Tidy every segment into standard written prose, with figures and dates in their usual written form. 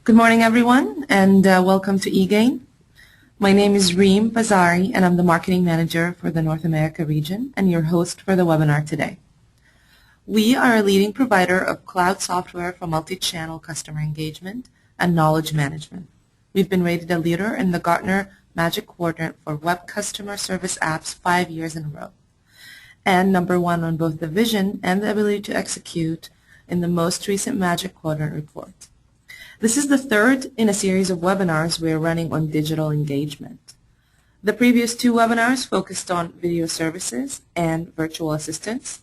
Good morning, everyone, and welcome to eGain. My name is Reem Fazari, and I'm the Marketing Manager for the North America region and your host for the webinar today. We are a leading provider of cloud software for multi-channel customer engagement and knowledge management. We've been rated a leader in the Gartner Magic Quadrant for web customer service apps 5 years in a row, and number one on both the vision and the ability to execute in the most recent Magic Quadrant report. This is the third in a series of webinars we're running on digital engagement. The previous two webinars focused on video services and virtual assistants.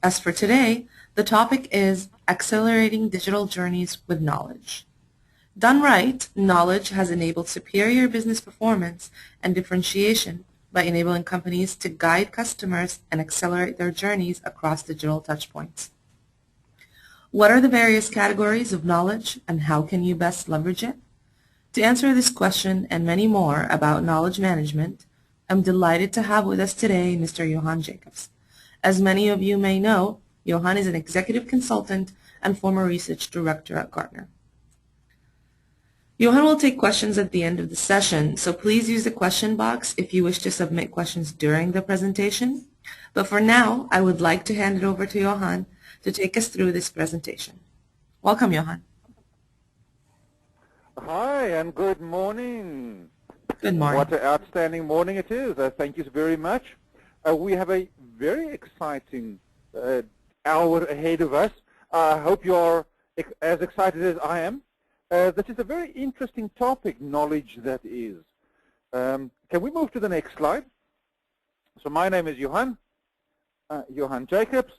As for today, the topic is accelerating digital journeys with knowledge. Done right, knowledge has enabled superior business performance and differentiation by enabling companies to guide customers and accelerate their journeys across digital touchpoints. What are the various categories of knowledge and how can you best leverage it? To answer this question and many more about knowledge management, I'm delighted to have with us today Mr. Johan Jacobs. As many of you may know, Johan is an executive consultant and former research director at Gartner. Johan will take questions at the end of the session, so please use the question box if you wish to submit questions during the presentation. But for now, I would like to hand it over to Johan to take us through this presentation. Welcome, Johan. Hi, and good morning. Good morning. What an outstanding morning it is. Thank you very much. We have a very exciting hour ahead of us. I hope you are as excited as I am. This is a very interesting topic, knowledge that is. Can we move to the next slide? So my name is Johan Jacobs.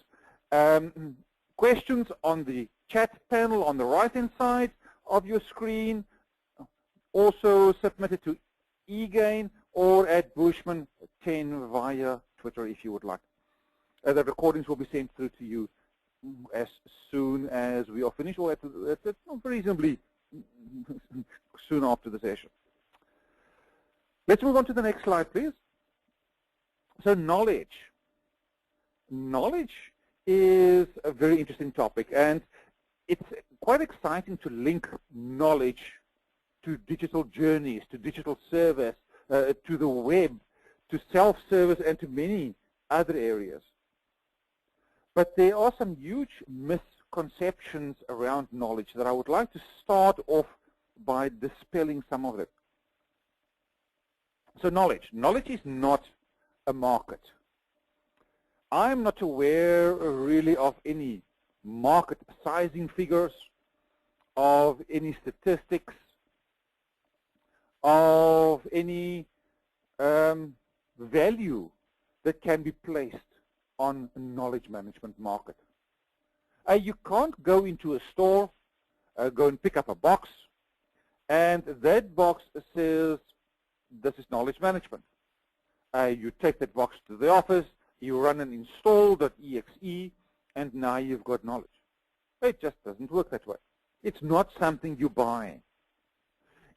Questions on the chat panel on the right-hand side of your screen, also submitted to eGain or at Bushman10 via Twitter if you would like. The recordings will be sent through to you as soon as we are finished, or at reasonably soon after the session. Let's move on to the next slide, please. So knowledge. Knowledge is a very interesting topic, and it's quite exciting to link knowledge to digital journeys, to digital service, to the web, to self-service, and to many other areas. But there are some huge misconceptions around knowledge that I would like to start off by dispelling some of them. So knowledge is not a market. I'm not aware really of any market sizing figures, of any statistics, of any value that can be placed on a knowledge management market. You can't go into a store, go and pick up a box, and that box says, this is knowledge management. You take that box to the office, you run an install.exe, and now you've got knowledge. It just doesn't work that way. It's not something you buy.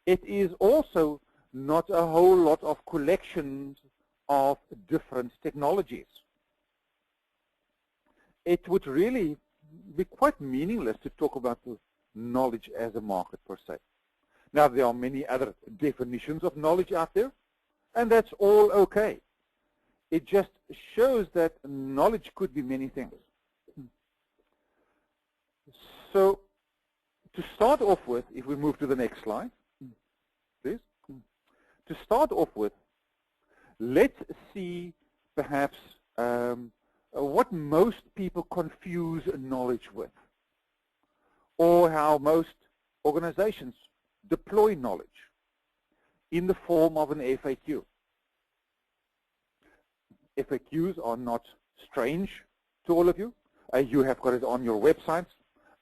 It is also not a whole lot of collections of different technologies. It would really be quite meaningless to talk about the knowledge as a market per se. Now, there are many other definitions of knowledge out there, and that's all okay. It just shows that knowledge could be many things. So to start off with, if we move to the next slide, please. To start off with, let's see perhaps what most people confuse knowledge with, or how most organizations deploy knowledge in the form of an FAQ. FAQs are not strange to all of you. You have got it on your websites.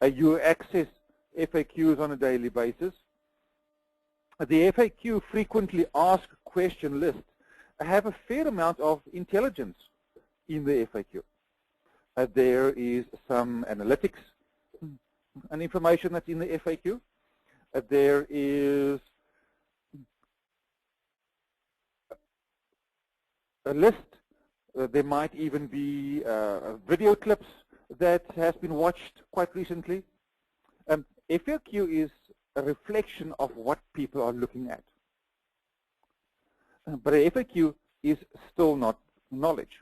You access FAQs on a daily basis. The FAQ frequently asked question list have a fair amount of intelligence in the FAQ. There is some analytics and information that's in the FAQ. There is a list. There might even be video clips that has been watched quite recently. FAQ is a reflection of what people are looking at. But a FAQ is still not knowledge.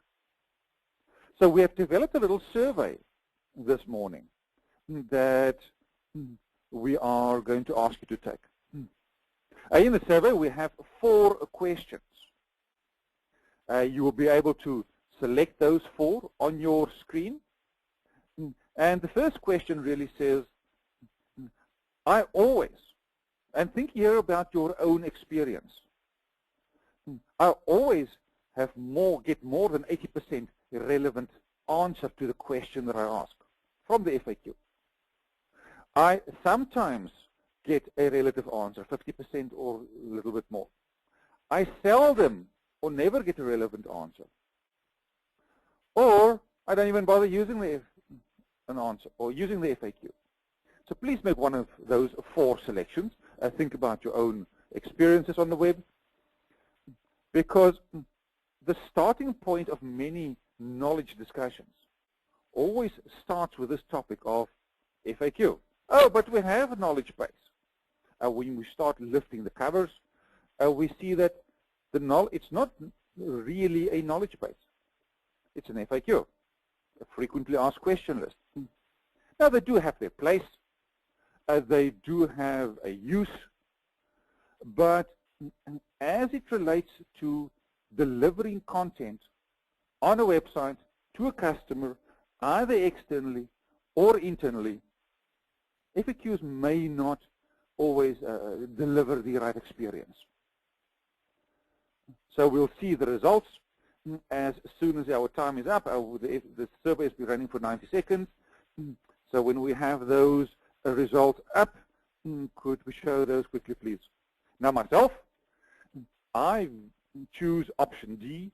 So we have developed a little survey this morning that we are going to ask you to take. In the survey, we have 4 questions. You will be able to select those 4 on your screen. And the first question really says, I always, and think here about your own experience, I always get more than 80% relevant answer to the question that I ask from the FAQ. I sometimes get a relative answer, 50% or a little bit more. I seldom or never get a relevant answer. Or I don't even bother using an answer or using the FAQ. So please make one of those 4 selections. Think about your own experiences on the web, because the starting point of many knowledge discussions always starts with this topic of FAQ. Oh, but we have a knowledge base. When we start lifting the covers, we see that it's not really a knowledge base. It's an FAQ, a frequently asked question list. Now, they do have their place. They do have a use. But as it relates to delivering content on a website to a customer, either externally or internally, FAQs may not always deliver the right experience. So we'll see the results as soon as our time is up. The survey has been running for 90 seconds. So when we have those results up, could we show those quickly, please? Now myself, I choose option D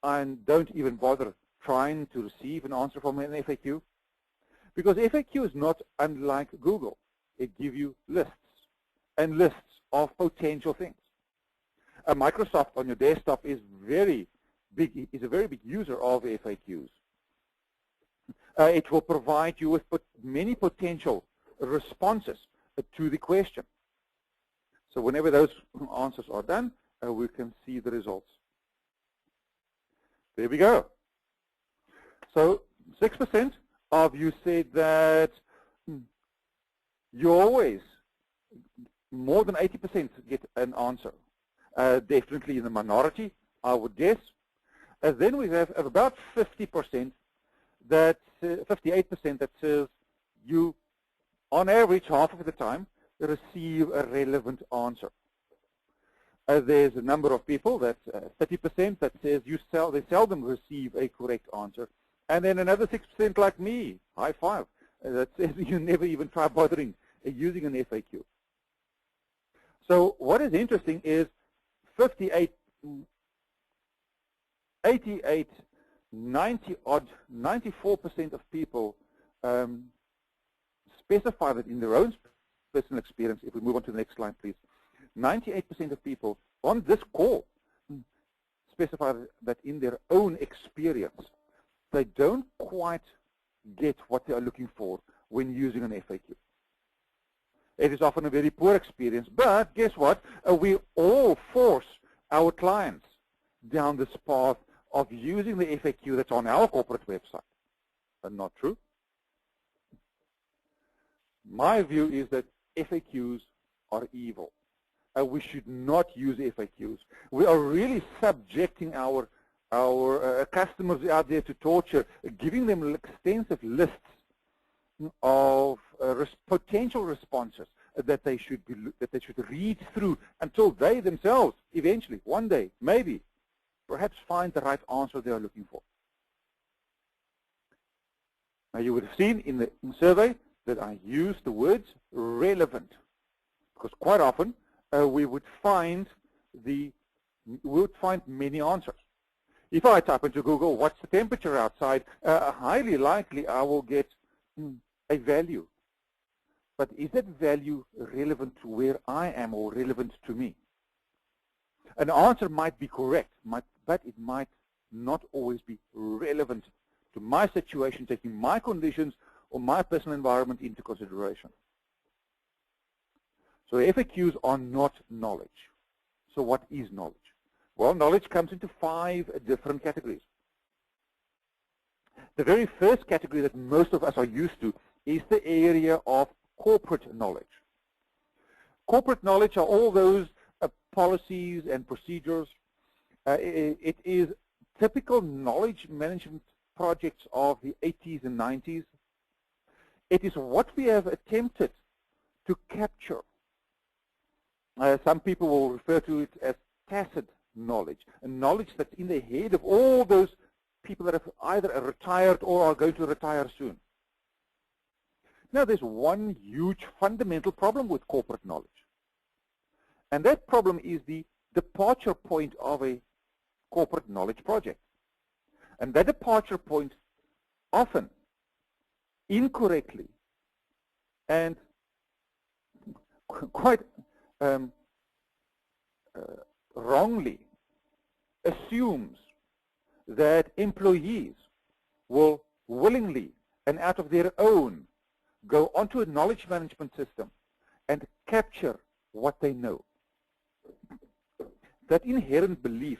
and don't even bother trying to receive an answer from an FAQ, because FAQ is not unlike Google. It gives you lists and lists of potential things. Microsoft on your desktop is a very big user of FAQs. It will provide you with many potential responses to the question. So whenever those answers are done, we can see the results. There we go. So 6% of you said that you always, more than 80% get an answer. Definitely in the minority, I would guess. Then we have about 50%, 58% that says you, on average, half of the time, receive a relevant answer. There's a number of people, that's 30%, that says they seldom receive a correct answer. And then another 6% like me, high five, that says you never even try bothering using an FAQ. So what is interesting is 58, 88, 90-odd, 94% of people specify that in their own personal experience. If we move on to the next slide, please. 98% of people on this call specify that in their own experience, they don't quite get what they are looking for when using an FAQ. It is often a very poor experience, but guess what? We all force our clients down this path of using the FAQ that's on our corporate website. Not true. My view is that FAQs are evil. We should not use FAQs. We are really subjecting our customers out there to torture, giving them extensive lists of potential responses that they should read through until they themselves eventually, one day, maybe, perhaps find the right answer they are looking for. Now, you would have seen in the survey that I used the words relevant, because quite often we would find many answers. If I type into Google, what's the temperature outside, highly likely I will get a value. But is that value relevant to where I am or relevant to me? An answer might be correct, but it might not always be relevant to my situation, taking my conditions or my personal environment into consideration. So FAQs are not knowledge. So what is knowledge? Well, knowledge comes into 5 different categories. The very first category that most of us are used to is the area of corporate knowledge. Corporate knowledge are all those policies and procedures. It is typical knowledge management projects of the 80s and 90s. It is what we have attempted to capture. Some people will refer to it as tacit knowledge, a knowledge that's in the head of all those people that have either retired or are going to retire soon. Now, there's one huge fundamental problem with corporate knowledge. And that problem is the departure point of a corporate knowledge project. And that departure point often, incorrectly, and quite wrongly assumes that employees will willingly and out of their own go onto a knowledge management system and capture what they know. That inherent belief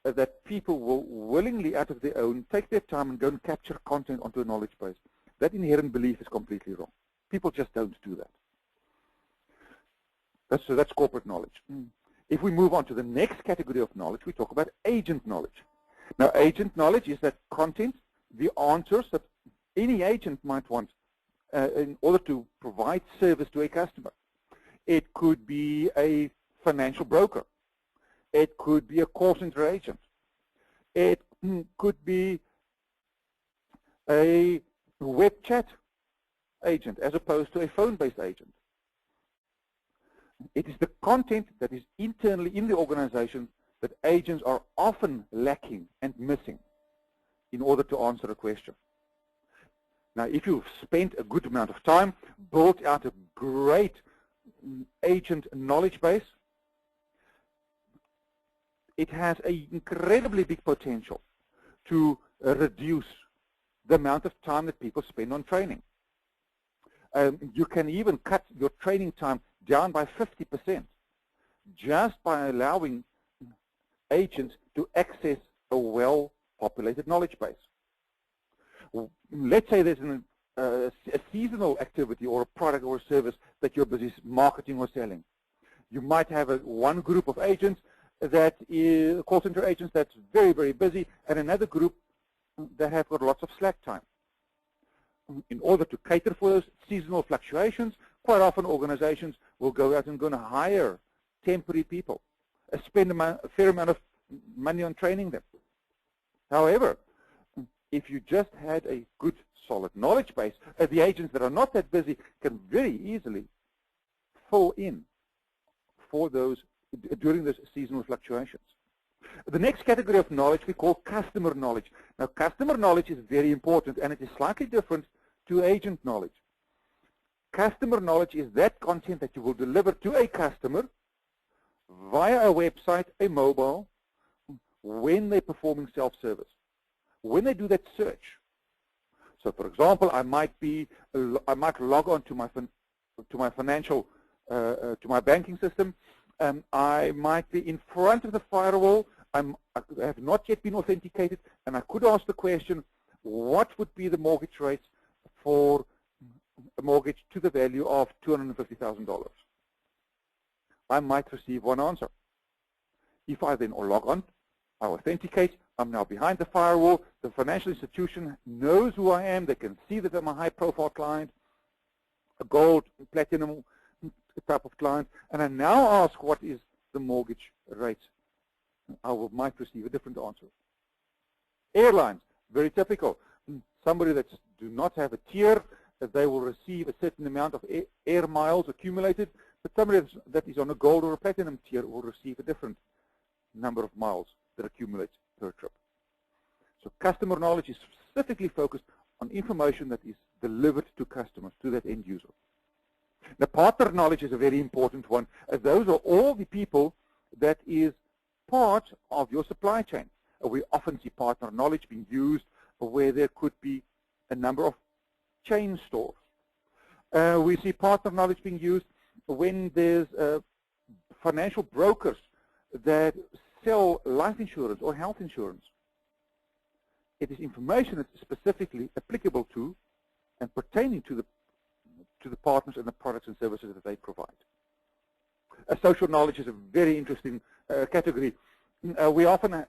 that people will willingly out of their own take their time and go and capture content onto a knowledge base, that inherent belief is completely wrong. People just don't do that. So that's corporate knowledge. If we move on to the next category of knowledge, we talk about agent knowledge. Now, agent knowledge is that content, the answers that any agent might want in order to provide service to a customer. It could be a financial broker. It could be a call center agent. It could be a web chat agent as opposed to a phone-based agent. It is the content that is internally in the organization that agents are often lacking and missing in order to answer a question. Now, if you've spent a good amount of time, built out a great agent knowledge base, it has an incredibly big potential to reduce the amount of time that people spend on training. You can even cut your training time down by 50% just by allowing agents to access a well-populated knowledge base. Let's say there's a seasonal activity or a product or a service that you're busy marketing or selling. You might have one group of agents that is call center agents that's very, very busy, and another group that have got lots of slack time. In order to cater for those seasonal fluctuations, quite often organizations will go out and going to hire temporary people, spend a fair amount of money on training them. However, if you just had a good, solid knowledge base, the agents that are not that busy can very easily fall in for those during those seasonal fluctuations. The next category of knowledge we call customer knowledge. Now, customer knowledge is very important, and it is slightly different to agent knowledge. Customer knowledge is that content that you will deliver to a customer via a website, a mobile, when they're performing self-service, when they do that search. So, for example, I might log on to my financial, to my banking system. I might be in front of the firewall. I have not yet been authenticated, and I could ask the question, what would be the mortgage rates for a mortgage to the value of $250,000? I might receive one answer. If I then log on, I authenticate, I'm now behind the firewall, the financial institution knows who I am, they can see that I'm a high-profile client, a gold, platinum type of client, and I now ask what is the mortgage rate. I might receive a different answer. Airlines, very typical. Somebody that do not have a tier, they will receive a certain amount of air miles accumulated, but somebody that is on a gold or a platinum tier will receive a different number of miles that accumulates per trip. So customer knowledge is specifically focused on information that is delivered to customers, to that end user. The partner knowledge is a very important one, as those are all the people that is part of your supply chain. We often see partner knowledge being used where there could be a number of chain stores. We see partner knowledge being used when there's financial brokers that sell life insurance or health insurance. It is information that's specifically applicable to and pertaining to the partners and the products and services that they provide. Social knowledge is a very interesting category. We often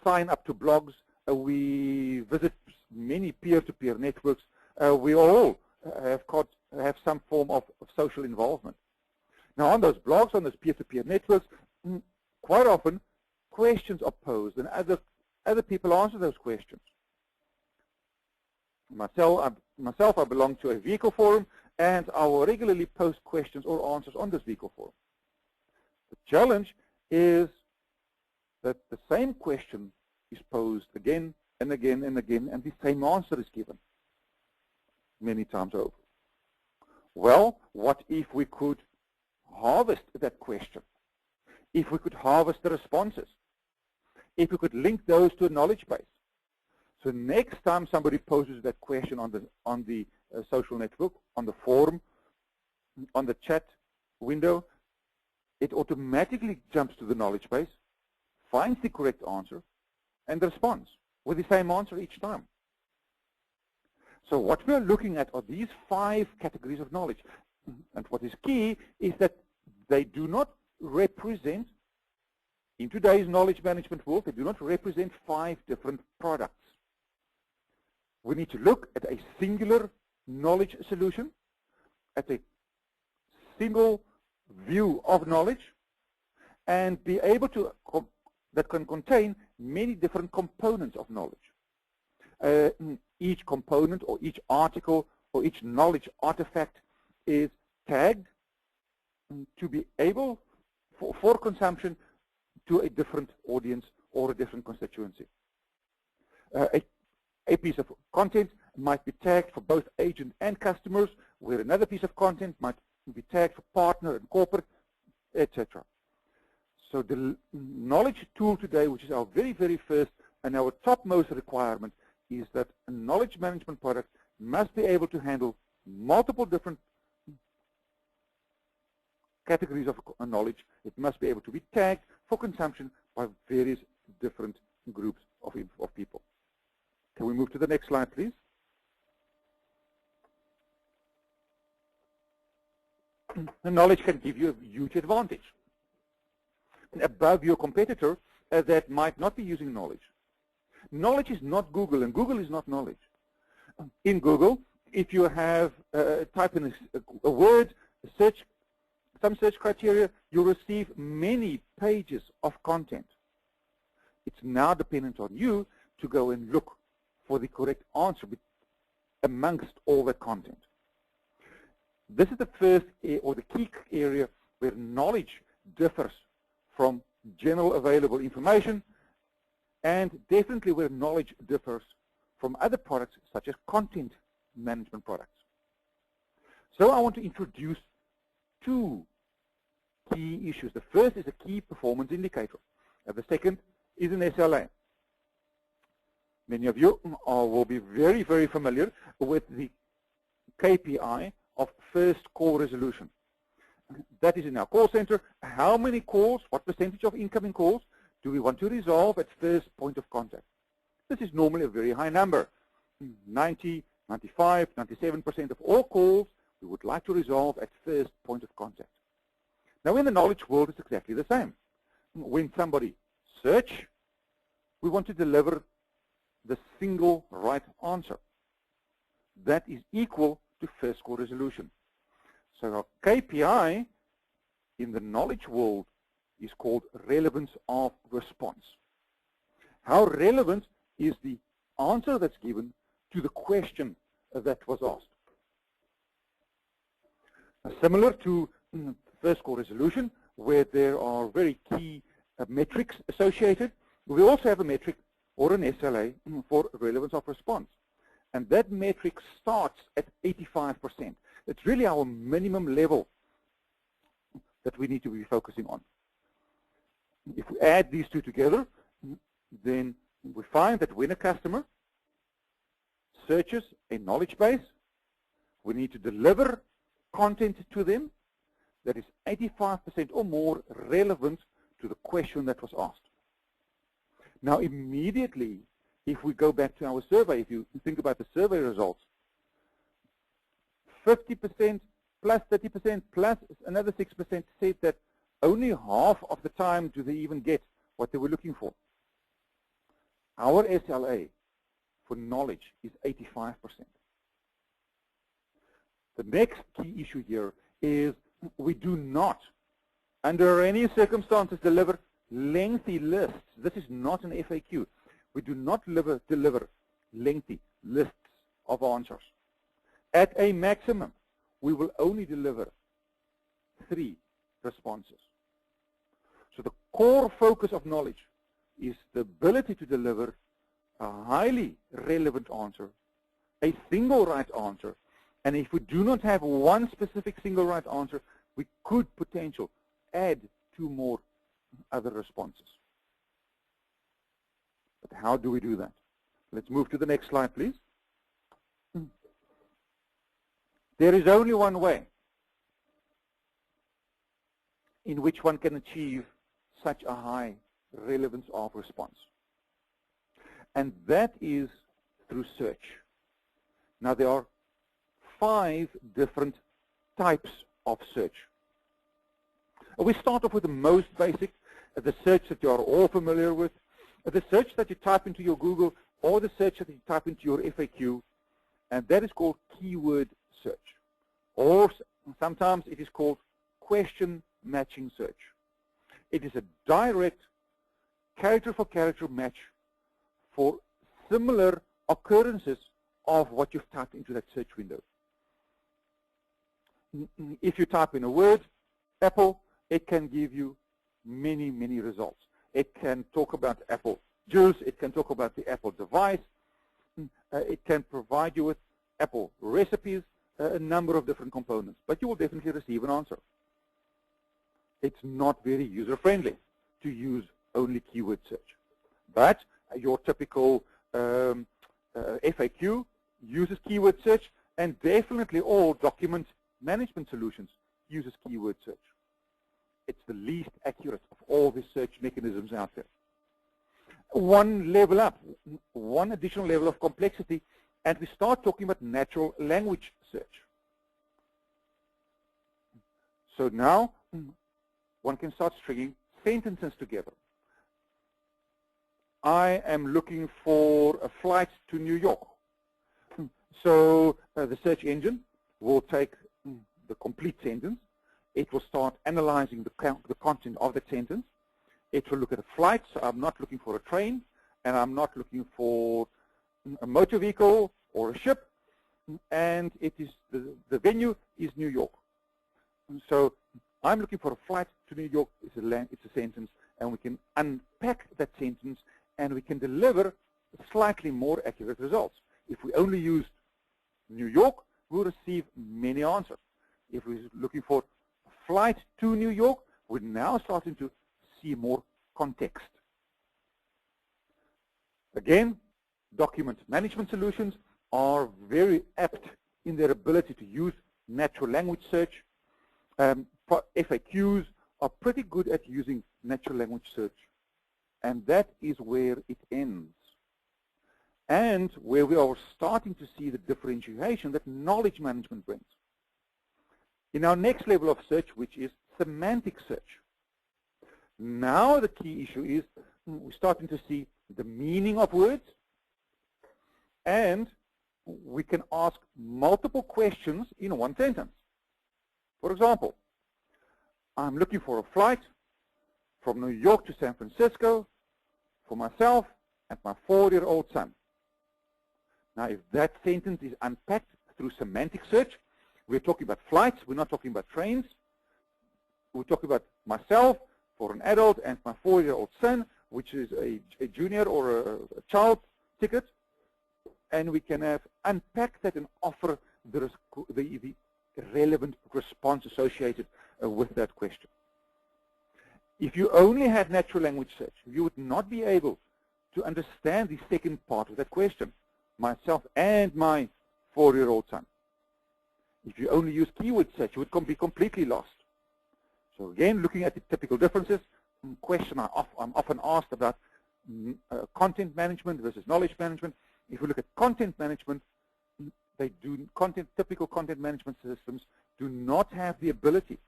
sign up to blogs. We visit many peer-to-peer networks. We all have some form of social involvement. Now, on those blogs, on those peer-to-peer networks, quite often questions are posed, and other people answer those questions. Myself, I belong to a vehicle forum, and I will regularly post questions or answers on this vehicle forum. The challenge is that the same question is posed again and again and again, and the same answer is given many times over. Well, what if we could harvest that question? If we could harvest the responses? If we could link those to a knowledge base? So next time somebody poses that question on the social network, on the forum, on the chat window, it automatically jumps to the knowledge base, finds the correct answer, and responds with the same answer each time. So what we are looking at are these 5 categories of knowledge. And what is key is that they do not represent, in today's knowledge management world, they do not represent 5 different products. We need to look at a singular knowledge solution, at a single view of knowledge, and be able to, that can contain many different components of knowledge. Each component or each article or each knowledge artifact is tagged to be able for consumption to a different audience or a different constituency. A piece of content might be tagged for both agent and customers, where another piece of content might be tagged for partner and corporate, etc. So the knowledge tool today, which is our very, very first and our topmost requirement, is that a knowledge management product must be able to handle multiple different categories of knowledge. It must be able to be tagged for consumption by various different groups of people. Can we move to the next slide, please? The knowledge can give you a huge advantage above your competitor that might not be using knowledge. Knowledge is not Google, and Google is not knowledge. In Google, if you have type in a word, some search criteria, you'll receive many pages of content. It's now dependent on you to go and look for the correct answer amongst all the content. This is the first or the key area where knowledge differs from general available information, and definitely where knowledge differs from other products such as content management products. So I want to introduce 2 key issues. The first is a key performance indicator, and the second is an SLA. Many of you will be very, very familiar with the KPI of first call resolution. That is in our call center. How many calls, what percentage of incoming calls do we want to resolve at first point of contact? This is normally a very high number. 90, 95, 97% of all calls we would like to resolve at first point of contact. Now in the knowledge world, it's exactly the same. When somebody searches, we want to deliver the single right answer. That is equal to first call resolution. So our KPI in the knowledge world is called relevance of response. How relevant is the answer that's given to the question that was asked? Now, similar to first call resolution, where there are very key metrics associated, we also have a metric or an SLA for relevance of response. And that metric starts at 85%. It's really our minimum level that we need to be focusing on. If we add these 2 together, then we find that when a customer searches a knowledge base, we need to deliver content to them that is 85% or more relevant to the question that was asked. Now immediately, if we go back to our survey, if you think about the survey results, 50% plus 30% plus another 6% said that only half of the time do they even get what they were looking for. Our SLA for knowledge is 85%. The next key issue here is we do not, under any circumstances, deliver lengthy lists. This is not an FAQ. We do not deliver lengthy lists of answers. At a maximum, we will only deliver 3 responses. So the core focus of knowledge is the ability to deliver a highly relevant answer, a single right answer, and if we do not have one specific single right answer, we could potentially add 2 more other responses. But how do we do that? Let's move to the next slide, please. There is only one way in which one can achieve such a high relevance of response. And that is through search. Now there are 5 different types of search. We start off with the most basic, the search that you are all familiar with, the search that you type into your Google, or the search that you type into your FAQ, and that is called keyword search. Or sometimes it is called question matching search. It is a direct character for character match for similar occurrences of what you've typed into that search window. If you type in a word, Apple, it can give you many, many results. It can talk about Apple juice, it can talk about the Apple device, it can provide you with Apple recipes, a number of different components, but you will definitely receive an answer. It's not very user-friendly to use only keyword search. But your typical FAQ uses keyword search, and definitely all document management solutions uses keyword search. It's the least accurate of all the search mechanisms out there. One level up, one additional level of complexity, and we start talking about natural language search. So now one can start stringing sentences together. I am looking for a flight to New York. So the search engine will take the complete sentence. It will start analyzing the content of the sentence. It will look at a flight. So I'm not looking for a train, and I'm not looking for a motor vehicle or a ship, and it is the venue is New York. So I'm looking for a flight to New York. It's a sentence, and we can unpack that sentence, and we can deliver slightly more accurate results. If we only use New York, we'll receive many answers. If we're looking for a flight to New York, we're now starting to see more context. Again, document management solutions are very apt in their ability to use natural language search. FAQs are pretty good at using natural language search. And that is where it ends. And where we are starting to see the differentiation that knowledge management brings. In our next level of search, which is semantic search. Now the key issue is we're starting to see the meaning of words, and we can ask multiple questions in one sentence. For example, I'm looking for a flight from New York to San Francisco for myself and my 4-year-old son. Now, if that sentence is unpacked through semantic search, we're talking about flights, we're not talking about trains. We're talking about myself for an adult and my 4-year-old son, which is a junior or a child ticket. And we can unpack that and offer the relevant response associated with that question. If you only had natural language search, you would not be able to understand the second part of that question, myself and my 4-year-old son. If you only use keyword search, you would be completely lost. So again, looking at the typical differences, question I'm often asked about content management versus knowledge management. If we look at content management, typical content management systems do not have the ability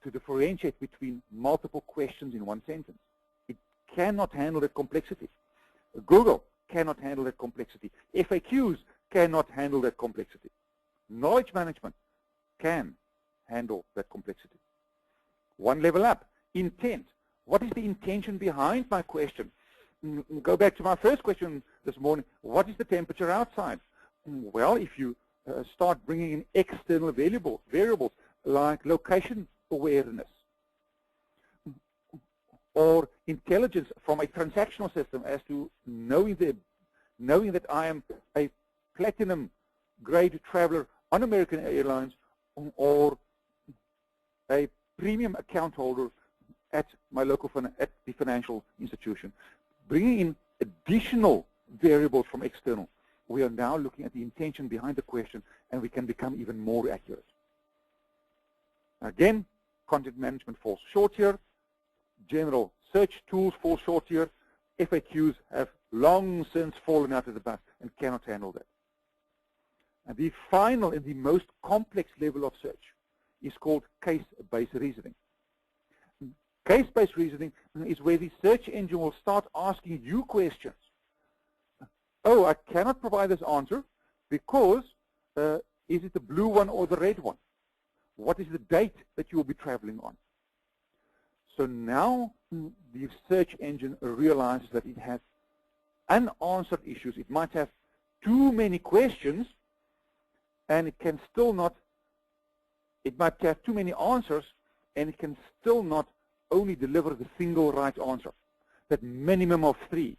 to differentiate between multiple questions in one sentence. It cannot handle that complexity. Google cannot handle that complexity. FAQs cannot handle that complexity. Knowledge management can handle that complexity. One level up, intent. What is the intention behind my question? Go back to my first question this morning. What is the temperature outside? Well, if you start bringing in external variables like location awareness or intelligence from a transactional system as to knowing that I am a platinum grade traveler on American Airlines or a premium account holder at my local at the financial institution. Bringing in additional variables from external, we are now looking at the intention behind the question, and we can become even more accurate. Again, content management falls short here. General search tools fall short here. FAQs have long since fallen out of the bus and cannot handle that. And the final and the most complex level of search is called case-based reasoning. Case-based reasoning is where the search engine will start asking you questions. Oh, I cannot provide this answer because is it the blue one or the red one? What is the date that you will be traveling on? So now the search engine realizes that it has unanswered issues. It might have too many questions, and it can still not, it might have too many answers, and it can still not only deliver the single right answer, that minimum of 3.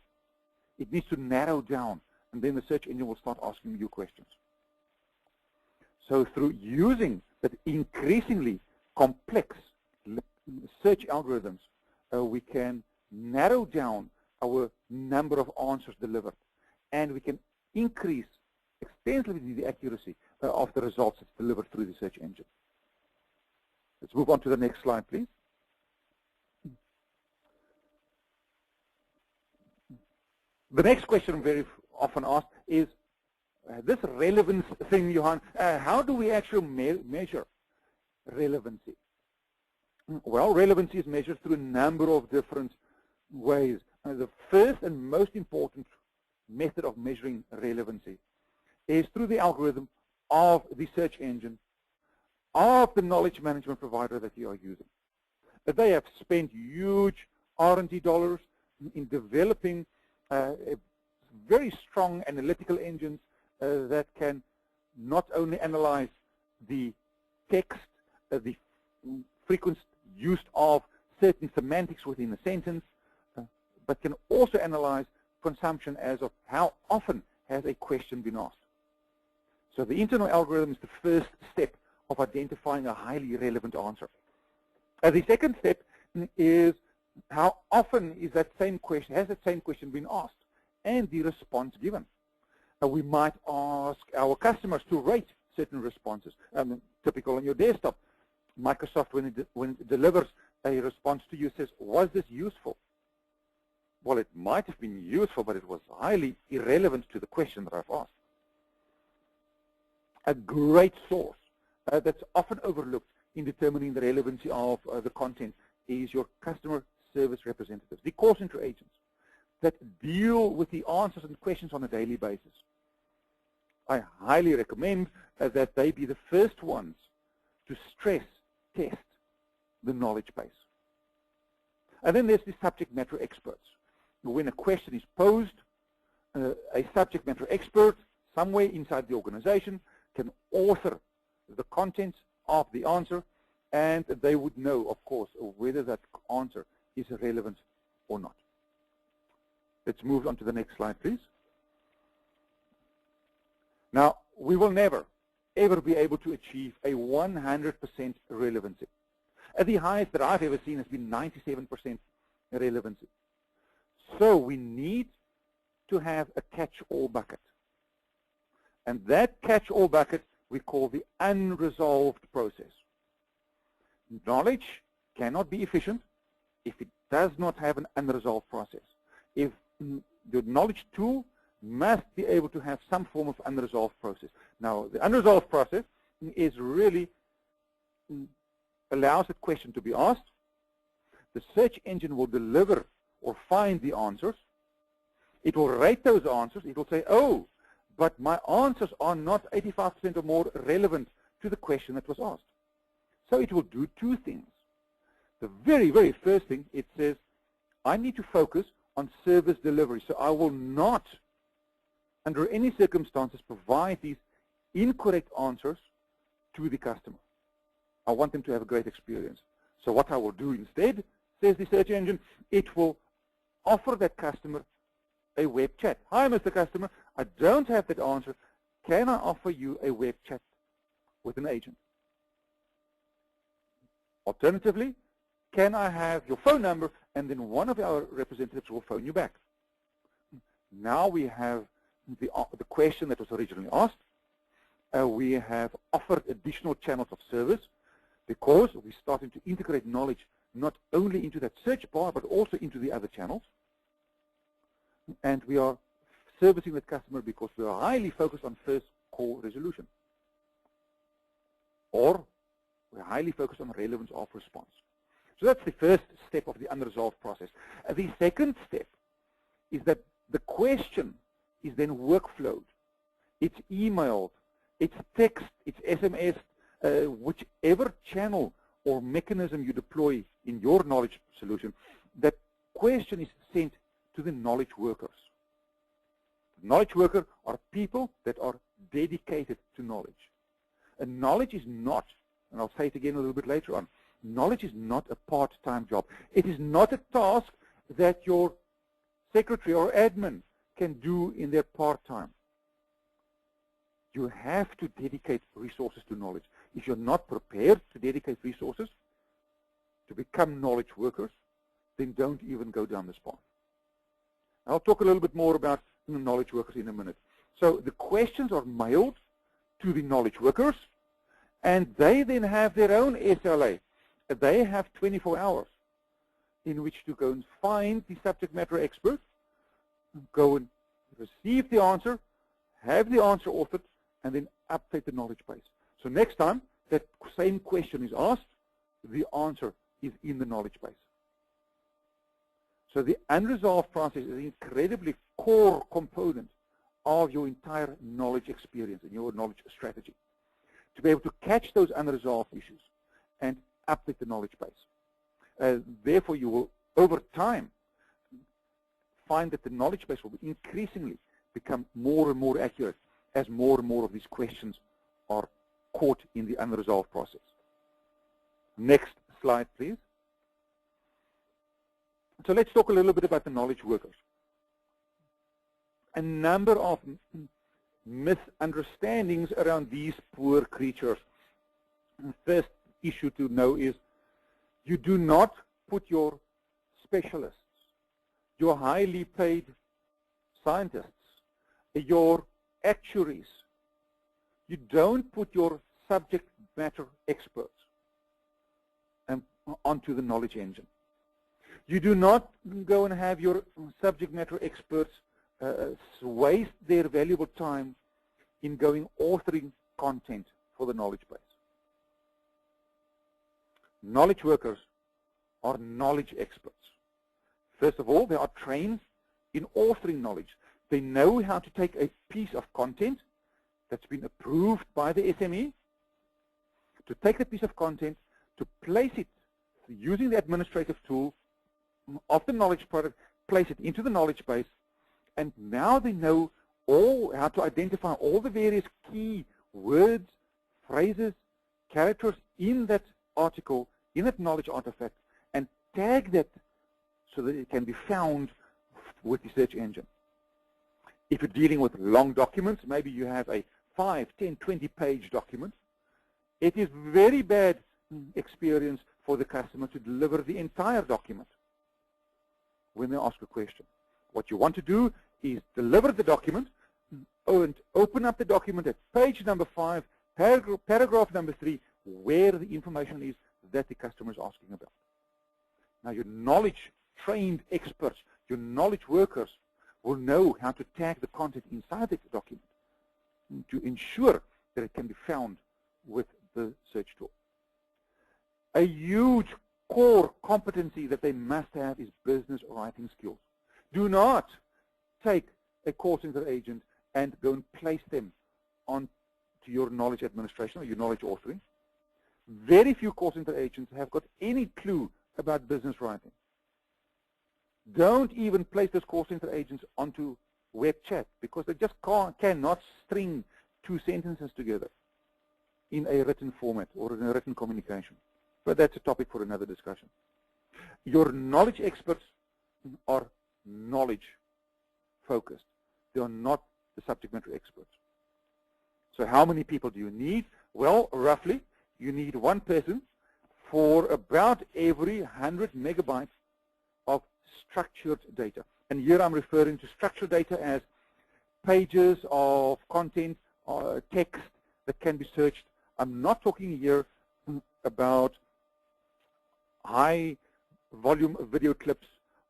It needs to narrow down, and then the search engine will start asking you questions. So through using that increasingly complex search algorithms, we can narrow down our number of answers delivered, and we can increase extensively the accuracy of the results that's delivered through the search engine. Let's move on to the next slide, please. The next question I'm very often asked is, this relevance thing, Johan, how do we actually measure relevancy? Well, relevancy is measured through a number of different ways. The first and most important method of measuring relevancy is through the algorithm of the search engine of the knowledge management provider that you are using. They have spent huge R&D dollars in developing very strong analytical engines that can not only analyze the text, the frequent use of certain semantics within a sentence, but can also analyze consumption as of how often has a question been asked. So the internal algorithm is the first step of identifying a highly relevant answer. The second step is how often is that same question, has that same question been asked, and the response given. We might ask our customers to rate certain responses. Typical on your desktop, Microsoft, when it delivers a response to you, says, was this useful? Well, it might have been useful, but it was highly irrelevant to the question that I've asked. A great source that's often overlooked in determining the relevancy of the content is your customer service representatives, the call center agents that deal with the answers and questions on a daily basis. I highly recommend that they be the first ones to stress test the knowledge base. And then there's the subject matter experts. When a question is posed, a subject matter expert somewhere inside the organization can author the contents of the answer, and they would know, of course, whether that answer is relevant or not. Let's move on to the next slide, please. Now, we will never, ever be able to achieve a 100% relevancy. The highest that I've ever seen has been 97% relevancy. So we need to have a catch-all bucket. And that catch-all bucket we call the unresolved process. Knowledge cannot be efficient if it does not have an unresolved process. If the knowledge tool must be able to have some form of unresolved process. Now, the unresolved process is really allows the question to be asked. The search engine will deliver or find the answers. It will rate those answers. It will say, oh, but my answers are not 85% or more relevant to the question that was asked. So it will do two things. The very, very first thing, it says, I need to focus on service delivery. So I will not, under any circumstances, provide these incorrect answers to the customer. I want them to have a great experience. So what I will do instead, says the search engine, it will offer that customer a web chat. Hi, Mr. Customer, I don't have that answer. Can I offer you a web chat with an agent? Alternatively, can I have your phone number, and then one of our representatives will phone you back. Now we have the question that was originally asked. We have offered additional channels of service because we're starting to integrate knowledge not only into that search bar, but also into the other channels. And we are servicing the customer because we are highly focused on first call resolution. Or we're highly focused on relevance of response. So that's the first step of the unresolved process. The second step is that the question is then workflowed. It's emailed, it's text, it's SMS, whichever channel or mechanism you deploy in your knowledge solution, that question is sent to the knowledge workers. The knowledge workers are people that are dedicated to knowledge. And knowledge is not, and I'll say it again a little bit later on, knowledge is not a part-time job. It is not a task that your secretary or admin can do in their part-time. You have to dedicate resources to knowledge. If you're not prepared to dedicate resources to become knowledge workers, then don't even go down this path. I'll talk a little bit more about knowledge workers in a minute. So the questions are mailed to the knowledge workers, and they then have their own SLA. They have 24 hours in which to go and find the subject matter expert, go and receive the answer, have the answer authored, and then update the knowledge base. So next time that same question is asked, the answer is in the knowledge base. So the unresolved process is an incredibly core component of your entire knowledge experience and your knowledge strategy. To be able to catch those unresolved issues and update the knowledge base. Therefore, you will, over time, find that the knowledge base will increasingly become more and more accurate as more and more of these questions are caught in the unresolved process. Next slide, please. So let's talk a little bit about the knowledge workers. A number of misunderstandings around these poor creatures. First issue to know is you do not put your specialists, your highly paid scientists, your actuaries, you don't put your subject matter experts onto the knowledge engine. You do not go and have your subject matter experts waste their valuable time in going authoring content for the knowledge base. Knowledge workers are knowledge experts. First of all, they are trained in authoring knowledge. They know how to take a piece of content that's been approved by the SME, to take that piece of content, to place it using the administrative tool of the knowledge product, place it into the knowledge base, and now they know how to identify all the various key words, phrases, characters in that article, in that knowledge artifact, and tag that so that it can be found with the search engine. If you're dealing with long documents, maybe you have a 5, 10, 20-page document, it is very bad experience for the customer to deliver the entire document when they ask a question. What you want to do is deliver the document and open up the document at page number 5, Paragraph number 3, where the information is that the customer is asking about. Now your knowledge-trained experts, your knowledge workers will know how to tag the content inside the document to ensure that it can be found with the search tool. A huge core competency that they must have is business writing skills. Do not take a call center agent and go and place them onto your knowledge administration or your knowledge authoring. Very few call center agents have got any clue about business writing. Don't even place those call center agents onto web chat because they just cannot string 2 sentences together in a written format or in a written communication. But that's a topic for another discussion. Your knowledge experts are knowledge focused. They are not the subject matter experts. So how many people do you need? Well, roughly, you need 1 person for about every 100 megabytes of structured data. And here I'm referring to structured data as pages of content or text that can be searched. I'm not talking here about high volume video clips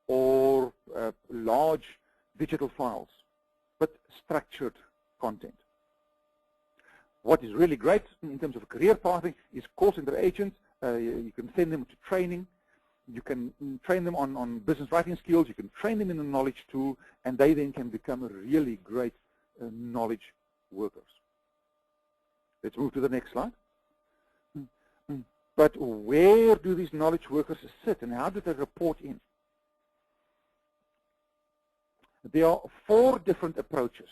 or large digital files, but structured content. What is really great in terms of career pathing is call center agents. You can send them to training. You can train them on business writing skills. You can train them in a knowledge tool, and they then can become a really great knowledge workers. Let's move to the next slide. But where do these knowledge workers sit, and how do they report in? There are 4 different approaches.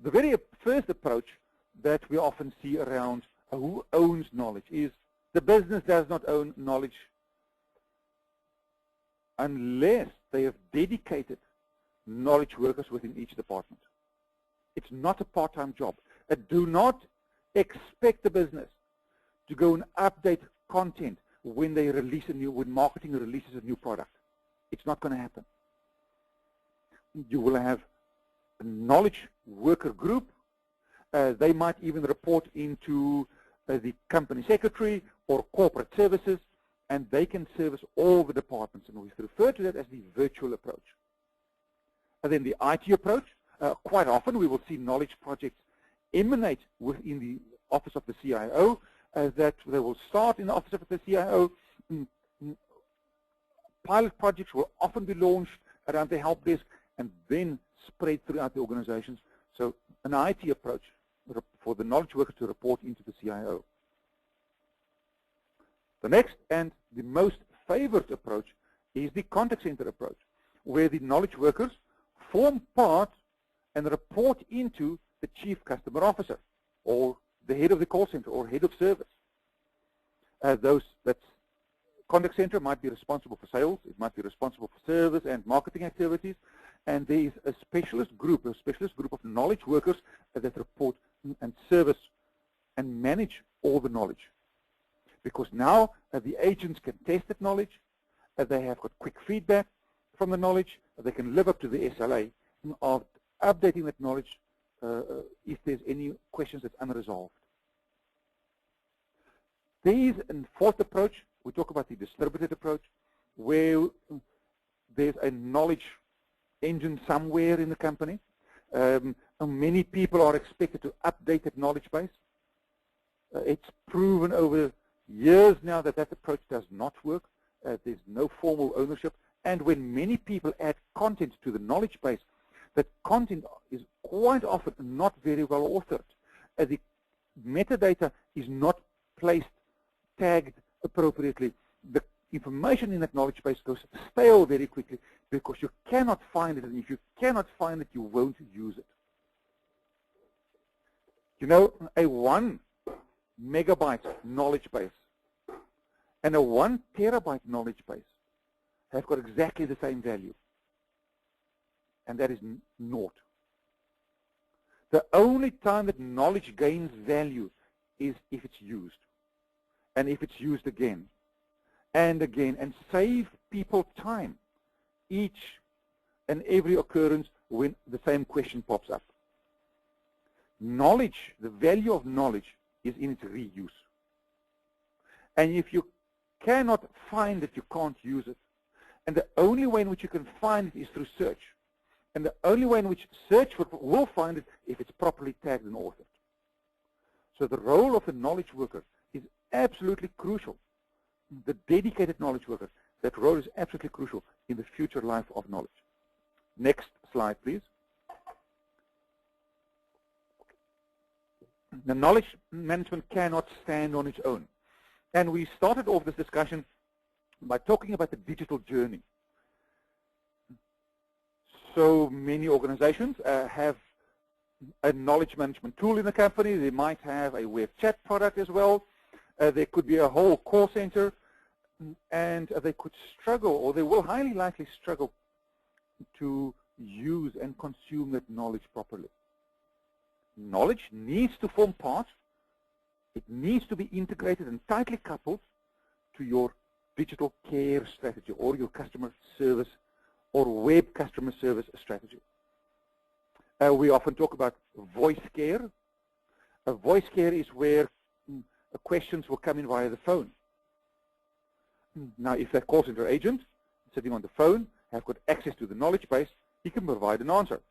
The very first approach that we often see around who owns knowledge is the business does not own knowledge unless they have dedicated knowledge workers within each department. It's not a part-time job. Do not expect the business to go and update content when they release when marketing releases a new product. It's not going to happen. You will have a knowledge worker group. They might even report into the company secretary or corporate services, and they can service all the departments, and we refer to that as the virtual approach. And then the IT approach, quite often we will see knowledge projects emanate within the office of the CIO, that they will start in the office of the CIO. Pilot projects will often be launched around the help desk and then spread throughout the organizations. So an IT approach for the knowledge workers to report into the CIO. The next and the most favored approach is the contact center approach, where the knowledge workers form part and report into the chief customer officer or the head of the call center or head of service. That's contact center might be responsible for sales, it might be responsible for service and marketing activities, and there is a specialist group of knowledge workers that report and service and manage all the knowledge. Because now the agents can test that knowledge, they have got quick feedback from the knowledge, they can live up to the SLA of updating that knowledge if there's any questions that's unresolved. There is a 4th approach. We talk about the distributed approach, where there's a knowledge engine somewhere in the company. Many people are expected to update that knowledge base. It's proven over years now that that approach does not work. There's no formal ownership. And when many people add content to the knowledge base, that content is quite often not very well authored. The metadata is not placed, tagged appropriately. The information in that knowledge base goes stale very quickly because you cannot find it, and if you cannot find it, you won't use it. You know, a 1 megabyte knowledge base and a 1 terabyte knowledge base have got exactly the same value, and that is naught. The only time that knowledge gains value is if it's used, and if it's used again and again, and save people time each and every occurrence when the same question pops up. Knowledge, the value of knowledge is in its reuse. And if you cannot find it, you can't use it. And the only way in which you can find it is through search. And the only way in which search will find it if it's properly tagged and authored. So the role of the knowledge worker is absolutely crucial. The dedicated knowledge worker, that role is absolutely crucial in the future life of knowledge. Next slide, please. The knowledge management cannot stand on its own. And we started off this discussion by talking about the digital journey. So many organizations have a knowledge management tool in the company. They might have a web chat product as well. There could be a whole call center, and they could struggle, or they will highly likely struggle to use and consume that knowledge properly. Knowledge needs to form part. It needs to be integrated and tightly coupled to your digital care strategy or your customer service or web customer service strategy. We often talk about voice care. Voice care is where questions will come in via the phone. Now, if that call center agent sitting on the phone has got access to the knowledge base, he can provide an answer.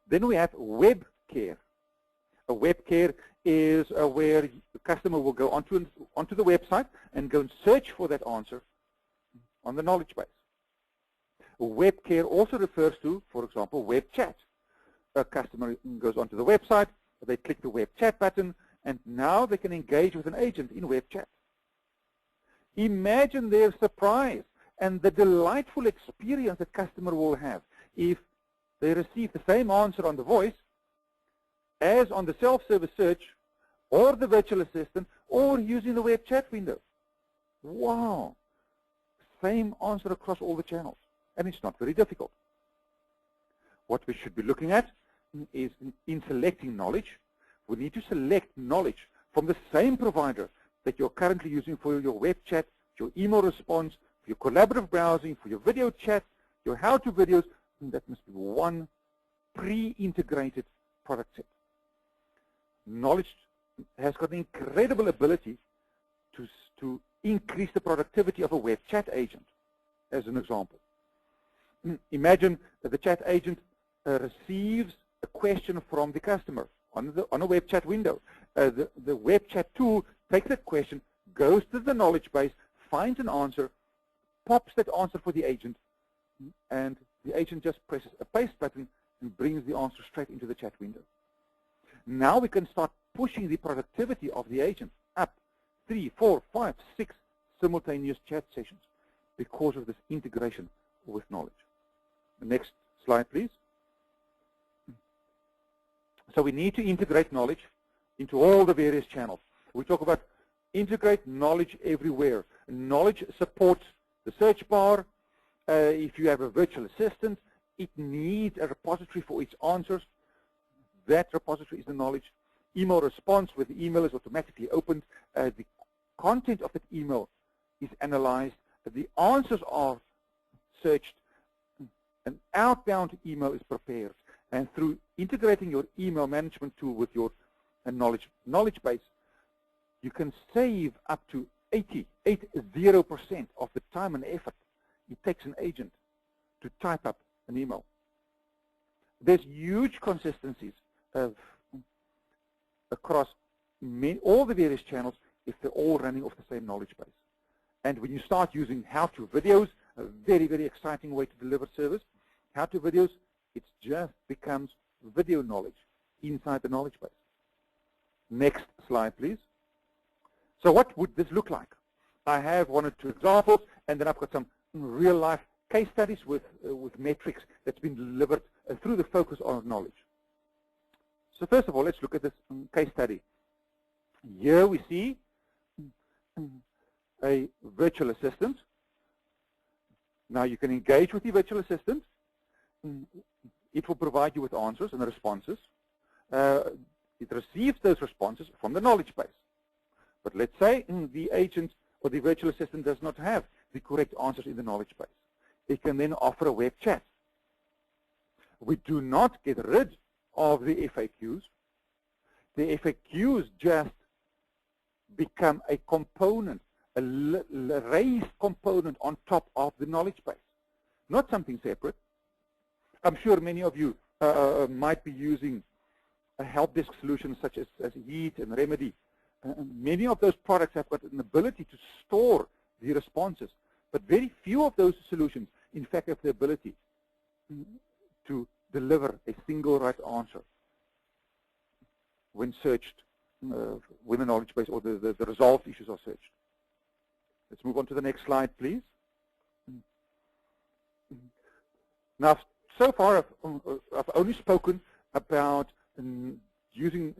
Then we have web care. A web care is where the customer will go onto the website and go and search for that answer on the knowledge base. Web care also refers to, for example, web chat. A customer goes onto the website, they click the web chat button, and now they can engage with an agent in web chat. Imagine their surprise and the delightful experience the customer will have if they receive the same answer on the voice as on the self-service search or the virtual assistant or using the web chat window. Wow! Same answer across all the channels. And it's not very difficult. What we should be looking at is in selecting knowledge, we need to select knowledge from the same provider that you're currently using for your web chat, your email response, for your collaborative browsing, for your video chat, your how-to videos. That must be one pre-integrated product set. Knowledge has got an incredible ability to increase the productivity of a web chat agent, as an example. Imagine that the chat agent receives a question from the customer on a web chat window. The web chat tool takes that question, goes to the knowledge base, finds an answer, pops that answer for the agent, and the agent just presses a paste button and brings the answer straight into the chat window. Now we can start pushing the productivity of the agent up 3, 4, 5, 6 simultaneous chat sessions because of this integration with knowledge. The next slide, please. So we need to integrate knowledge into all the various channels. We talk about integrate knowledge everywhere. Knowledge supports the search bar. If you have a virtual assistant, it needs a repository for its answers. That repository is the knowledge. Email response, where the email is automatically opened. The content of that email is analyzed. The answers are searched. An outbound email is prepared. And through integrating your email management tool with your knowledge base, you can save up to 80% of the time and effort it takes an agent to type up an email. There's huge consistencies across all the various channels if they're all running off the same knowledge base. And when you start using how-to videos, a very, very exciting way to deliver service, how-to videos, it just becomes video knowledge inside the knowledge base. Next slide, please. So what would this look like? I have one or two examples, and then I've got some real-life case studies with metrics that's been delivered through the focus on knowledge. So first of all, let's look at this case study. Here we see a virtual assistant. Now you can engage with the virtual assistant. It will provide you with answers and responses. It receives those responses from the knowledge base. But let's say the agent or the virtual assistant does not have the correct answers in the knowledge base. It can then offer a web chat. We do not get rid of the FAQs. The FAQs just become a component, a raised component on top of the knowledge base, not something separate. I'm sure many of you might be using a help desk solution such as Heat and Remedy. Many of those products have got an ability to store the responses, but very few of those solutions, in fact, have the ability to deliver a single right answer when searched, when the knowledge base or the resolved issues are searched. Let's move on to the next slide, please. Now, so far, I've only spoken about using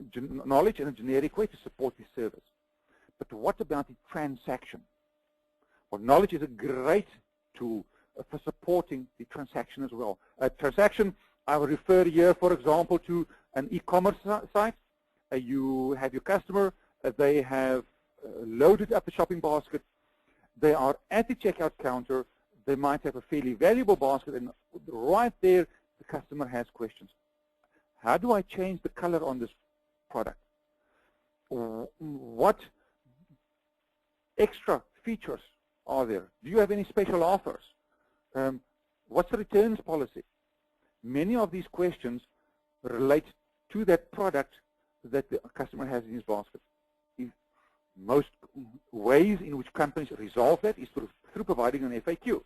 knowledge in a generic way to support the service. But what about the transaction? Well, knowledge is a great tool for supporting the transaction as well. A transaction, I will refer here, for example, to an e-commerce site. You have your customer, they have loaded up the shopping basket, they are at the checkout counter, they might have a fairly valuable basket, and right there, the customer has questions. How do I change the color on this product? What extra features are there? Do you have any special offers? What's the returns policy? Many of these questions relate to that product that the customer has in his basket. Most ways in which companies resolve that is through providing an FAQ.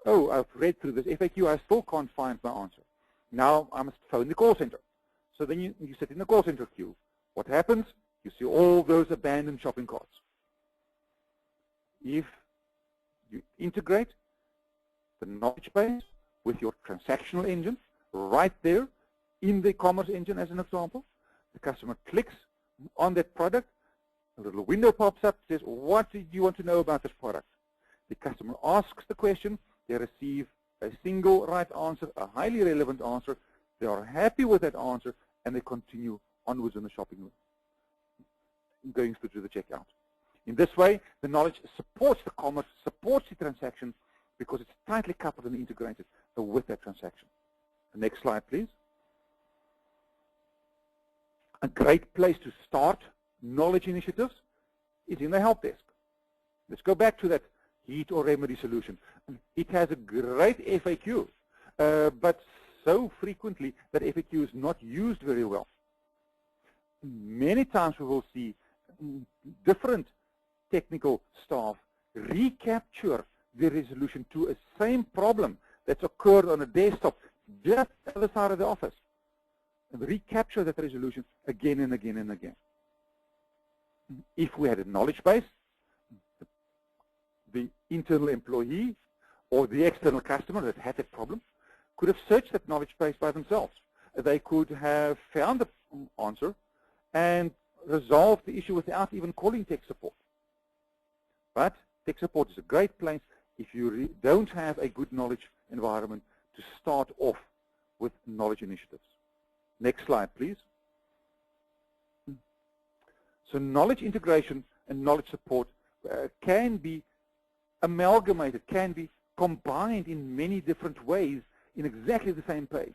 Oh, I've read through this FAQ, I still can't find my answer. Now I must phone the call center. So then you sit in the call center queue. What happens? You see all those abandoned shopping carts. If you integrate the knowledge base with your transactional engine right there in the commerce engine as an example, the customer clicks on that product, a little window pops up, says, what do you want to know about this product? The customer asks the question, they receive a single right answer, a highly relevant answer, they are happy with that answer, and they continue onwards in the shopping room, going through to the checkout. In this way, the knowledge supports the commerce, supports the transaction, because it's tightly coupled and integrated with that transaction. The next slide, please. A great place to start knowledge initiatives is in the help desk. Let's go back to that Heat or Remedy solution. It has a great FAQ, but so frequently that FAQ is not used very well. Many times we will see different technical staff recapture the resolution to a same problem that's occurred on a desktop just on the other side of the office, and recapture that resolution again and again and again. If we had a knowledge base, the internal employee or the external customer that had that problem could have searched that knowledge base by themselves. They could have found the answer and resolved the issue without even calling tech support. But tech support is a great place if you don't have a good knowledge environment to start off with knowledge initiatives. Next slide, please. So knowledge integration and knowledge support can be amalgamated, can be combined in many different ways in exactly the same page.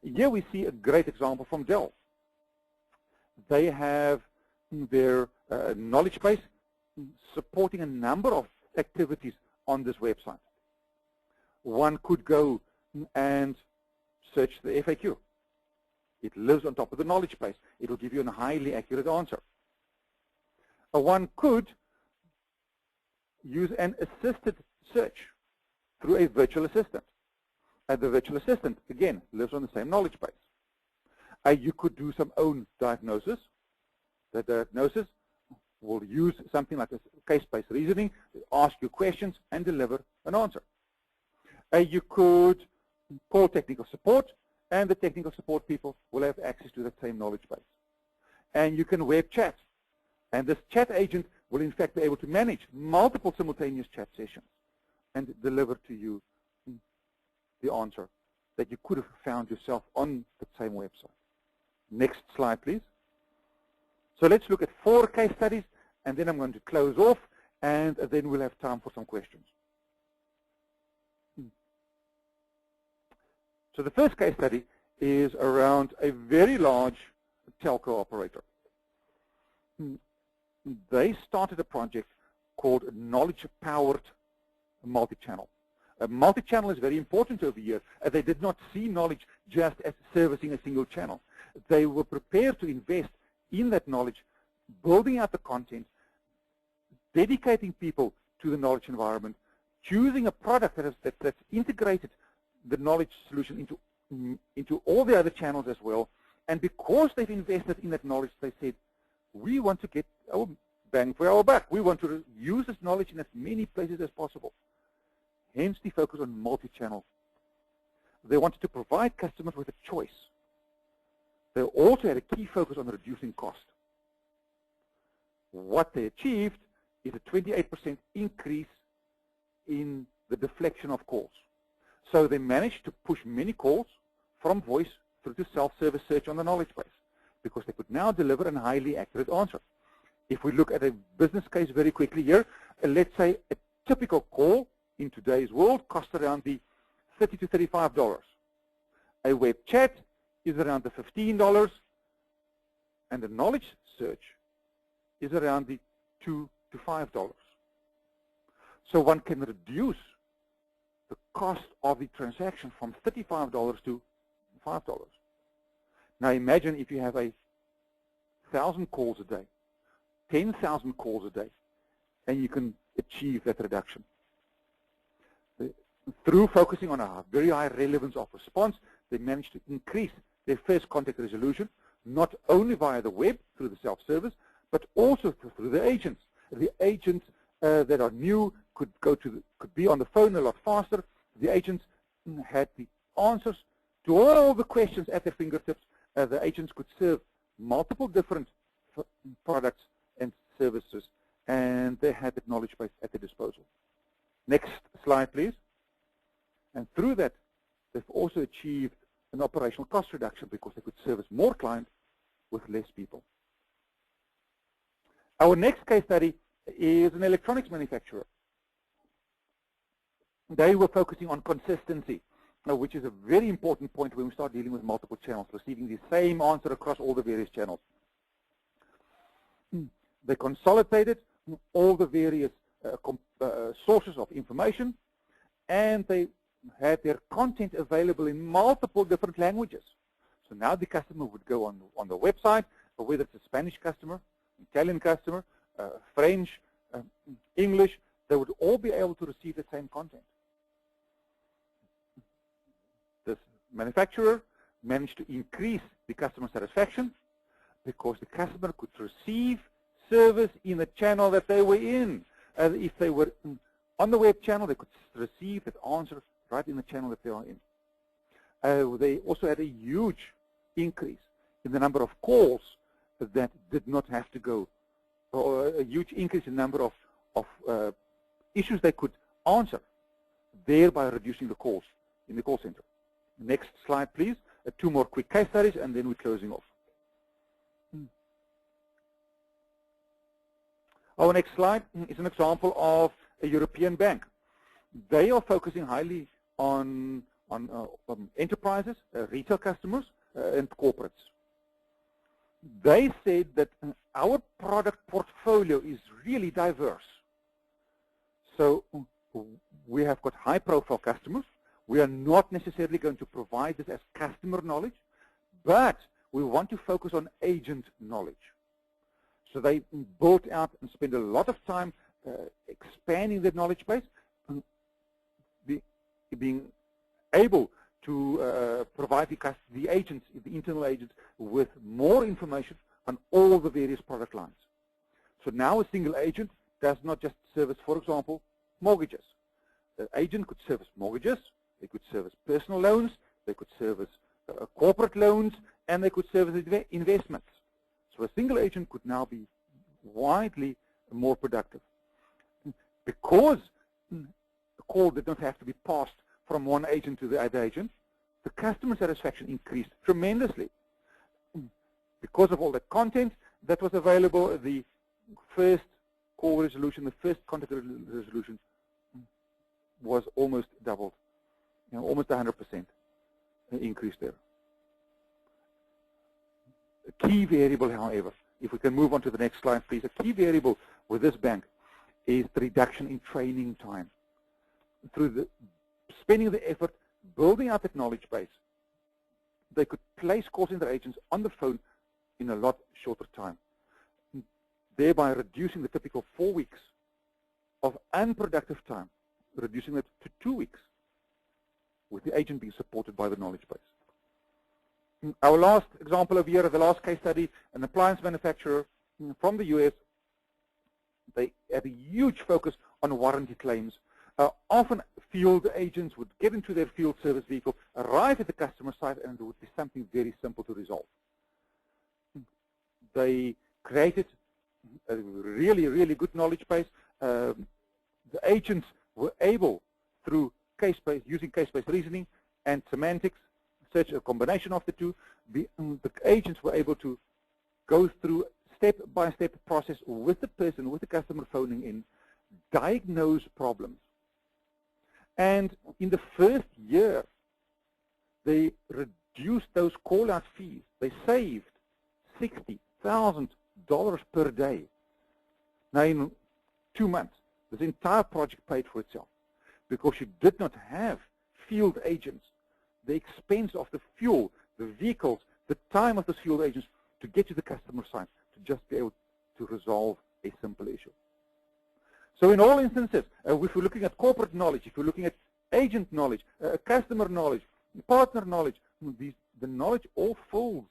Here we see a great example from Dell. They have their knowledge base supporting a number of activities on this website. One could go and search the FAQ. It lives on top of the knowledge base. It will give you a highly accurate answer. One could use an assisted search through a virtual assistant. And the virtual assistant, again, lives on the same knowledge base. You could do some own diagnosis. The diagnosis will use something like a case-based reasoning, ask you questions, and deliver an answer. You could call technical support, and the technical support people will have access to that same knowledge base. And you can web chat. And this chat agent will, in fact, be able to manage multiple simultaneous chat sessions and deliver to you the answer that you could have found yourself on the same website. Next slide, please. So let's look at 4 case studies, and then I'm going to close off, and then we'll have time for some questions. So the first case study is around a very large telco operator. They started a project called knowledge-powered multichannel. Multi-channel is very important over here. They did not see knowledge just as servicing a single channel. They were prepared to invest in that knowledge, building out the content, dedicating people to the knowledge environment, choosing a product that's integrated the knowledge solution into all the other channels as well. And because they've invested in that knowledge, they said, we want to get our bang for our buck. We want to use this knowledge in as many places as possible. Hence the focus on multi-channel. They wanted to provide customers with a choice. They also had a key focus on reducing cost. What they achieved is a 28% increase in the deflection of calls. So they managed to push many calls from voice through to self-service search on the knowledge base, because they could now deliver a highly accurate answer. If we look at a business case very quickly here, let's say a typical call in today's world costs around the $30 to $35. A web chat is around the $15, and the knowledge search is around the $2 to $5. So one can reduce the cost of the transaction from $35 to $5. Now imagine if you have 1,000 calls a day, 10,000 calls a day, and you can achieve that reduction. Through focusing on a very high relevance of response, they managed to increase their first contact resolution, not only via the web through the self-service, but also through the agents. The agents that are new could be on the phone a lot faster. The agents had the answers to all the questions at their fingertips. The agents could serve multiple different products and services, and they had that knowledge base at their disposal. Next slide, please. And through that, they've also achieved an operational cost reduction because they could service more clients with less people. Our next case study is an electronics manufacturer. They were focusing on consistency, which is a very important point when we start dealing with multiple channels, receiving the same answer across all the various channels. They consolidated all the various sources of information, and they had their content available in multiple different languages. So now the customer would go on the website, whether it's a Spanish customer, Italian customer, French, English, they would all be able to receive the same content. This manufacturer managed to increase the customer satisfaction because the customer could receive service in the channel that they were in. If they were on the web channel, they could receive that answer right in the channel that they are in. They also had a huge increase in the number of calls that did not have to go, or a huge increase in the number of issues they could answer, thereby reducing the calls in the call center. Next slide, please. 2 more quick case studies, and then we're closing off. Our next slide is an example of a European bank. They are focusing highly on enterprises, retail customers, and corporates. They said that our product portfolio is really diverse. So we have got high-profile customers. We are not necessarily going to provide this as customer knowledge, but we want to focus on agent knowledge. So they built out and spent a lot of time expanding their knowledge base, being able to provide the agents, the internal agents, with more information on all the various product lines. So now a single agent does not just service, for example, mortgages. The agent could service mortgages, they could service personal loans, they could service corporate loans, and they could service investments. So a single agent could now be widely more productive. Because the call did not have to be passed from one agent to the other agent, the customer satisfaction increased tremendously. Because of all the content that was available, the first call resolution, the first contact resolution was almost doubled, almost 100% increase there. The key variable, however, if we can move on to the next slide, please. A key variable with this bank is the reduction in training time. Through spending the effort, building out that knowledge base, they could place call center agents on the phone in a lot shorter time, thereby reducing the typical 4 weeks of unproductive time, reducing it to 2 weeks, with the agent being supported by the knowledge base. Our last example of here, the last case study, an appliance manufacturer from the US. They had a huge focus on warranty claims. Often field agents would get into their field service vehicle, arrive at the customer site, and it would be something very simple to resolve. They created a really, really good knowledge base. The agents were able, through using case-based reasoning and semantics, search a combination of the two, the agents were able to go through step-by-step process with the person, with the customer phoning in, diagnose problems. And in the first year, they reduced those call-out fees. They saved $60,000 per day. Now, in 2 months, this entire project paid for itself because you did not have field agents. The expense of the fuel, the vehicles, the time of those field agents to get to the customer site to just be able to resolve a simple issue. So in all instances, if we're looking at corporate knowledge, if we're looking at agent knowledge, customer knowledge, partner knowledge, the knowledge all falls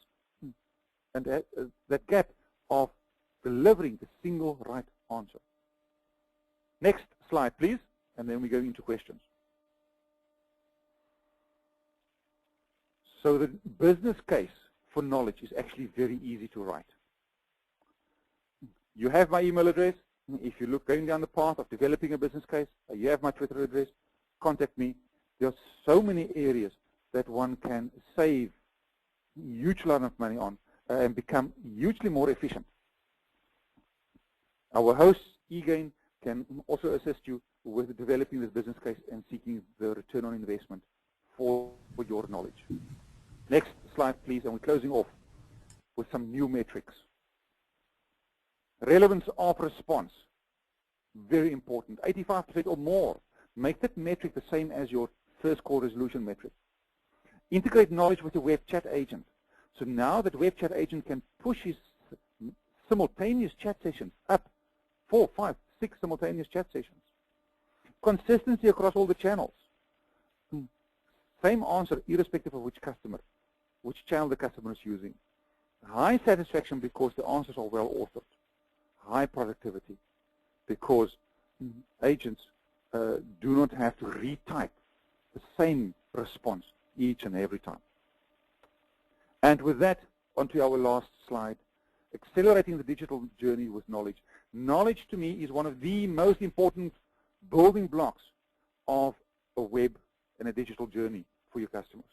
and that gap of delivering the single right answer. Next slide, please, and then we go into questions. So the business case for knowledge is actually very easy to write. You have my email address. If you look going down the path of developing a business case, you have my Twitter address, contact me. There are so many areas that one can save a huge lot of money on and become hugely more efficient. Our host, eGain, can also assist you with developing this business case and seeking the return on investment for your knowledge. Next slide, please, and we're closing off with some new metrics. Relevance of response, very important, 85% or more. Make that metric the same as your first call resolution metric. Integrate knowledge with your web chat agent. So now that web chat agent can push his simultaneous chat sessions up 4, 5, 6 simultaneous chat sessions. Consistency across all the channels. Same answer irrespective of which channel the customer is using. High satisfaction because the answers are well authored. High productivity because agents do not have to retype the same response each and every time. And with that, onto our last slide, accelerating the digital journey with knowledge. Knowledge to me is one of the most important building blocks of a web and a digital journey for your customers.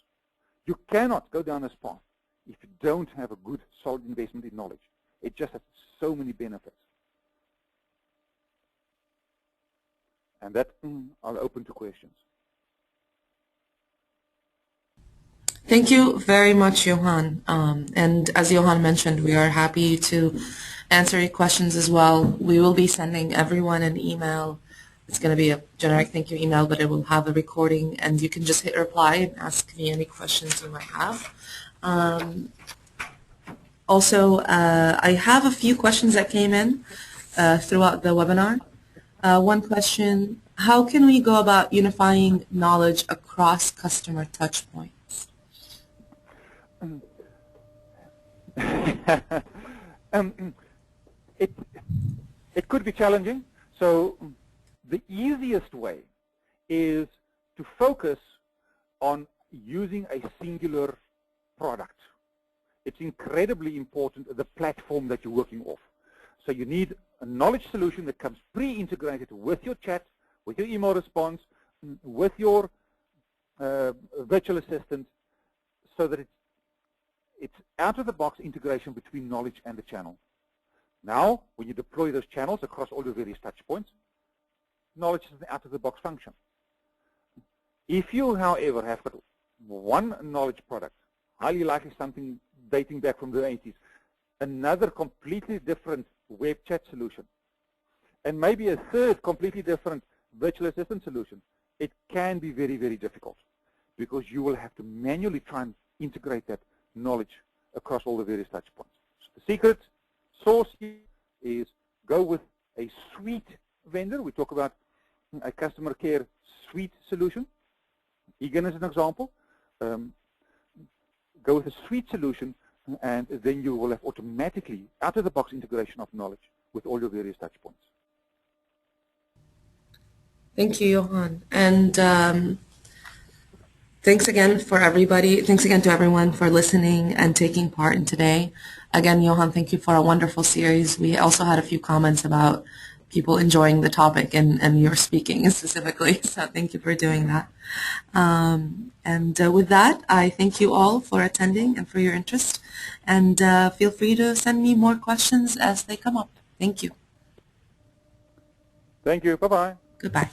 You cannot go down this path if you don't have a good, solid investment in knowledge. It just has so many benefits. And that I'll open to questions. Thank you very much, Johan. And as Johan mentioned, we are happy to answer your questions as well. We will be sending everyone an email. It's going to be a generic thank you email, but it will have a recording, and you can just hit reply and ask me any questions you might have. Also, I have a few questions that came in throughout the webinar. One question, how can we go about unifying knowledge across customer touchpoints? It could be challenging. So the easiest way is to focus on using a singular product. It's incredibly important, the platform that you're working off. So you need a knowledge solution that comes pre-integrated with your chat, with your email response, with your virtual assistant, so that it's out-of-the-box integration between knowledge and the channel. Now, when you deploy those channels across all the various touch points, knowledge is an out-of-the-box function. If you, however, have got one knowledge product, highly likely something dating back from the 80s, another completely different web chat solution, and maybe a third completely different virtual assistant solution, it can be very, very difficult because you will have to manually try and integrate that knowledge across all the various touch points. So the secret sauce here is go with a suite vendor. We talk about a customer care suite solution. Egan is an example. Go with a suite solution, and then you will have automatically out-of-the-box integration of knowledge with all your various touch points. Thank you, Johan. And thanks again to everyone for listening and taking part in today. Again, Johan, thank you for a wonderful series. We also had a few comments about people enjoying the topic and your speaking specifically, so thank you for doing that. With that, I thank you all for attending and for your interest, and feel free to send me more questions as they come up. Thank you. Thank you. Bye-bye. Goodbye.